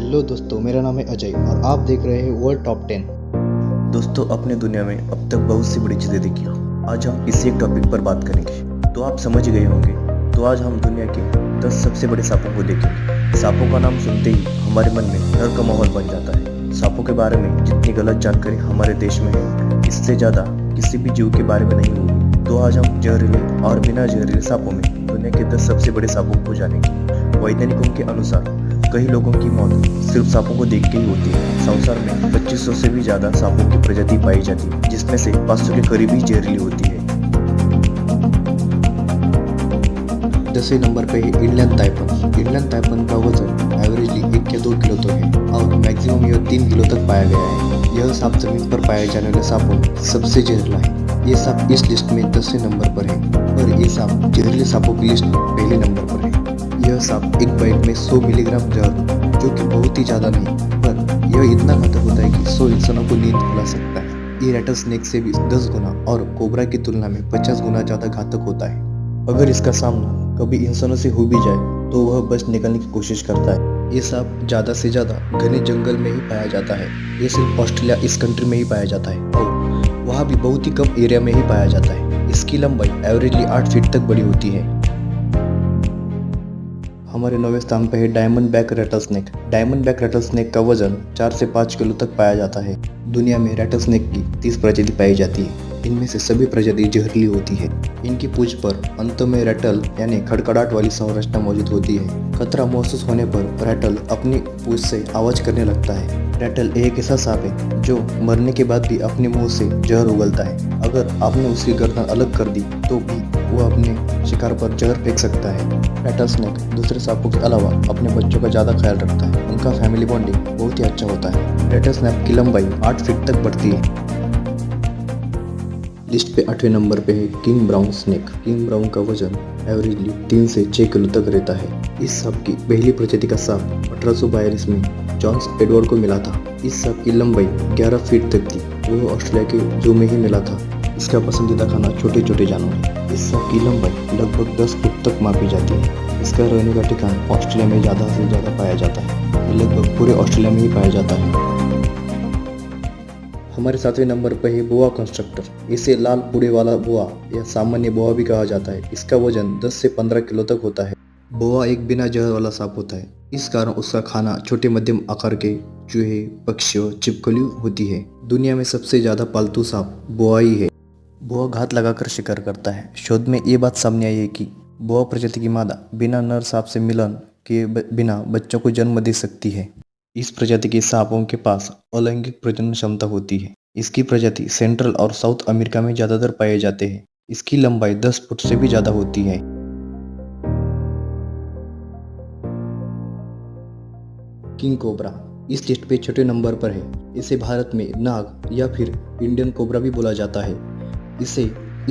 Hello दोस्तों, मेरा नाम है अजय और आप देख रहे हैं वर्ल्ड टॉप 10। दोस्तों, अपने दुनिया में अब तक बहुत सी बड़ी चीज़ें देखी हो। आज हम इसी एक टॉपिक पर बात करेंगे। तो आप समझ गए होंगे। तो आज हम दुनिया के 10 सबसे बड़े सांपों को देखेंगे। सांपों का नाम सुनते ही हमारे मन में डर का माहौल बन जाता है। सांपों के बारे में जितनी गलत जानकारी हमारे देश में है, इससे ज़्यादा किसी भी जीव के बारे में नहीं होगी। तो आज हम जहरीले और बिना जहरीले सांपों में दुनिया के 10 सबसे बड़े सांपों को जानेंगे। वैज्ञानिकों के अनुसार कई लोगों की मौत सिर्फ सांपों को देख के ही होती है। संसार में 2500 से भी ज्यादा सांपों की प्रजाति पाई जाती है, जिसमें से 500 के करीब ही जहरीली होती है। 10वें नंबर पे है इंडियन ताइपन। इंडियन ताइपन का वजन एवरेजली 1 या 2 किलो तक है और मैक्सिमम यह 3 किलो तक पाया गया है। यह सांप जमीन पर पाए जाने वाले सांपों में सबसे जहरीला है। ये सांप इस लिस्ट में 10वें नंबर पर है और ये सांप जहरीले सांपों की लिस्ट में पहले नंबर पर है। यह सांप एक बाइट में 100 मिलीग्राम जहर, जो कि बहुत ही ज्यादा नहीं, पर यह इतना घातक होता है कि 100 इंसानों को नींद खुला सकता है। ये रैटल स्नेक से भी 10 गुना और कोबरा की तुलना में 50 गुना ज्यादा घातक होता है। अगर इसका सामना कभी इंसानों से हो भी जाए तो वह बच निकलने की कोशिश करता है। ये सांप ज्यादा से ज्यादा घने जंगल में ही पाया जाता है। ये सिर्फ ऑस्ट्रेलिया इस कंट्री में ही पाया जाता है और वहाँ भी बहुत ही कम एरिया में ही पाया जाता है। इसकी लंबाई एवरेजली 8 फीट तक बड़ी होती है। हमारे 9वें स्थान पर है diamondback rattlesnake. Diamondback rattlesnake का वजन 4 से 5 किलो तक पाया जाता है। दुनिया में रैटल स्नेक की 30 प्रजाति पाई जाती है। इनमें से सभी प्रजाति जहरीली होती है। इनकी पूंछ पर अंत में रैटल यानी खड़खड़ाहट वाली संरचना मौजूद होती है। खतरा महसूस होने पर रैटल अपनी पूंछ से आवाज करने लगता है। रैटल एक ऐसा सांप है जो मरने के बाद भी अपने मुंह से जहर उगलता है। अगर आपने उसकी गर्दन अलग कर दी तो भी वो अपने शिकार पर जहर फेंक सकता है। रैटल स्नेक दूसरे सांपों के अलावा अपने बच्चों का ज़्यादा ख्याल रखता है। उनका फैमिली बॉन्डिंग बहुत ही अच्छा होता है। रैटल स्नेक की लंबाई 8 फीट तक बढ़ती है। लिस्ट पे 8वें नंबर पे है king brown snake. King brown का वजन एवरेजली 3 से 6 किलो तक रहता है। इस सांप की पहली प्रजाति का सांप 1842 में जॉन्स एडवर्ड को मिला था। इस सांप की लंबाई 11 फीट तक थी। वो ऑस्ट्रेलिया के जू में ही मिला था। इसका पसंदीदा खाना छोटे छोटे जानवर है। इस सांप की लंबाई लगभग 10 फीट तक मापी जाती है। इसका रहने का ठिकाना ऑस्ट्रेलिया में ज़्यादा से ज़्यादा पाया जाता है। ये लगभग पूरे ऑस्ट्रेलिया में ही पाया जाता है। हमारे 7वें नंबर पर है बोआ कंस्ट्रक्टर। इसे लाल पुड़े वाला बोआ या सामान्य बोआ भी कहा जाता है। इसका वजन 10 से 15 किलो तक होता है। बोआ एक बिना जहर वाला सांप होता है। इस कारण उसका खाना छोटे मध्यम आकार के चूहे, पक्षियों, छिपकली होती है। दुनिया में सबसे ज्यादा पालतू सांप बोआ ही है। बोआ घात लगाकर शिकार करता है। शोध में ये बात सामने आई है कि बोआ प्रजाति की मादा बिना नर सांप से मिलन के बिना बच्चों को जन्म दे सकती है। इस प्रजाति के सांपों के पास अलैंगिक प्रजनन क्षमता होती है। इसकी प्रजाति सेंट्रल और साउथ अमेरिका में ज्यादातर पाए जाते हैं। इसकी लंबाई 10 फुट से भी ज्यादा होती है। किंग कोबरा इस लिस्ट पे 6वें नंबर पर है। इसे भारत में नाग या फिर इंडियन कोबरा भी बोला जाता है। इस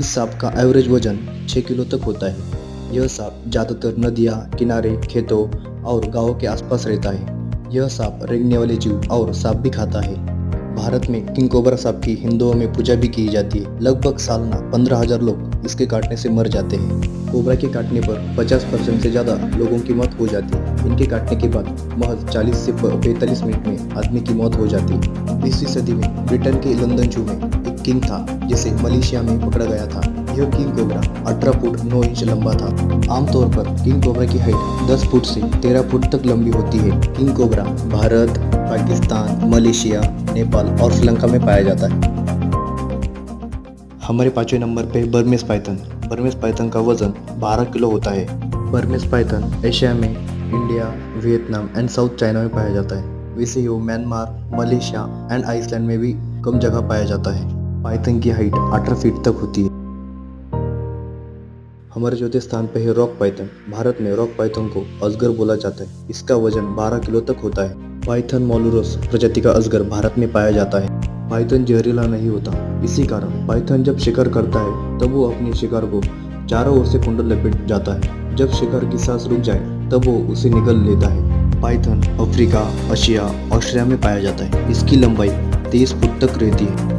सांप का एवरेज वजन 6 किलो तक होता है। यह सांप ज्यादातर नदियाँ, किनारे, खेतों और गांवों के आसपास रहता है। यह सांप रेंगने वाले जीव और सांप भी खाता है। भारत में किंग कोबरा सांप की हिंदुओं में पूजा भी की जाती है। लगभग सालाना 15,000 लोग इसके काटने से मर जाते हैं। कोबरा के काटने पर 50% से ज़्यादा लोगों की मौत हो जाती है। इनके काटने के बाद महज 40 से 45 मिनट में आदमी की मौत हो जाती है। 20वीं सदी में ब्रिटेन के लंदन जू में एक किंग था जिसे मलेशिया में पकड़ा गया था। यह किंग कोबरा 18 फुट 9 इंच लंबा था। आमतौर पर किंग कोबरा की हाइट 10 फुट से 13 फुट तक लंबी होती है। King cobra Bharat, Pakistan, Malaysia, Nepal और श्रीलंका में पाया जाता है। हमारे 5वें नंबर पे बर्मेस पाइथन। बर्मेस पाइथन का वजन 12 किलो होता है। बर्मेस पाइथन एशिया में India, Vietnam and south China में पाया जाता है। वैसे ही वो म्यांमार, मलेशिया एंड आइसलैंड में भी कम जगह पाया जाता है। पाइथन की हाइट 18 फीट तक होती है। हमारे 4थे स्थान पर है रॉक पाइथन। भारत में रॉक पाइथन को अजगर बोला जाता है। इसका वजन 12 किलो तक होता है। पाइथन मोलुरस प्रजाति का अजगर भारत में पाया जाता है। पाइथन जहरीला नहीं होता। इसी कारण पाइथन जब शिकार करता है तब वो अपने शिकार को चारों ओर से कुंडल लपेट जाता है। जब शिकार की सांस रुक जाए तब वो उसे निगल लेता है। पाइथन अफ्रीका, एशिया, ऑस्ट्रेलिया में पाया जाता है। इसकी लंबाई 23 फुट तक रहती है।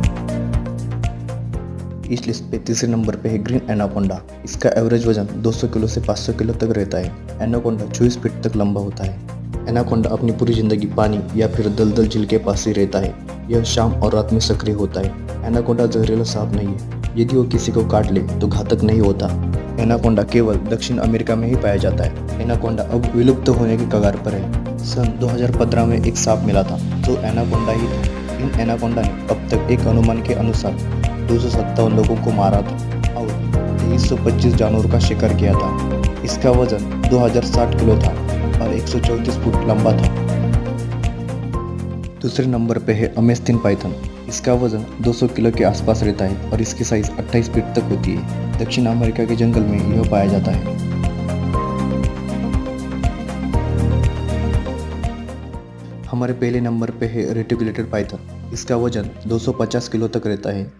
इस लिस्ट पे 3रे नंबर पे है ग्रीन एनाकोंडा। इसका एवरेज वजन 200 किलो से 500 किलो तक रहता है। एनाकोंडा 24 फीट तक लंबा होता है। एनाकोंडा अपनी पूरी जिंदगी पानी या फिर दलदल झील के पास ही रहता है। यह शाम और रात में सक्रिय होता है। एनाकोंडा जहरीला सांप नहीं है। यदि वो किसी को काट ले तो घातक नहीं होता। एनाकोंडा केवल दक्षिण अमेरिका में ही पाया जाता है। एनाकोंडा अब विलुप्त होने के कगार पर है। सन 2015 में एक सांप मिला था जो एनाकोंडा ही था। इन एनाकोंडा ने अब तक एक अनुमान के अनुसार 257 लोगों को मारा था और 2325 जानवरों का शिकार किया था। इसका वजन 2060 किलो था और 134 फुट लंबा था। दूसरे नंबर पे है अमेस्तीन पाइथन। इसका वजन 200 किलो के आसपास रहता है और इसकी साइज 28 फीट तक होती है। दक्षिण अमेरिका के जंगल में यह पाया जाता है। हमारे पहले नंबर पे है रेटिकुलेटेड पाइथन। इसका वजन 250 किलो तक रहता है।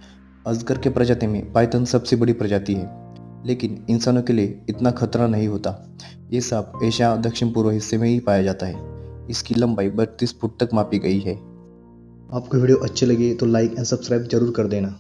अजगर के प्रजाति में पाइथन सबसे बड़ी प्रजाति है, लेकिन इंसानों के लिए इतना खतरा नहीं होता। ये सांप एशिया दक्षिण पूर्व हिस्से में ही पाया जाता है। इसकी लंबाई 32 फुट तक मापी गई है। आपको वीडियो अच्छी लगी तो लाइक एंड सब्सक्राइब जरूर कर देना।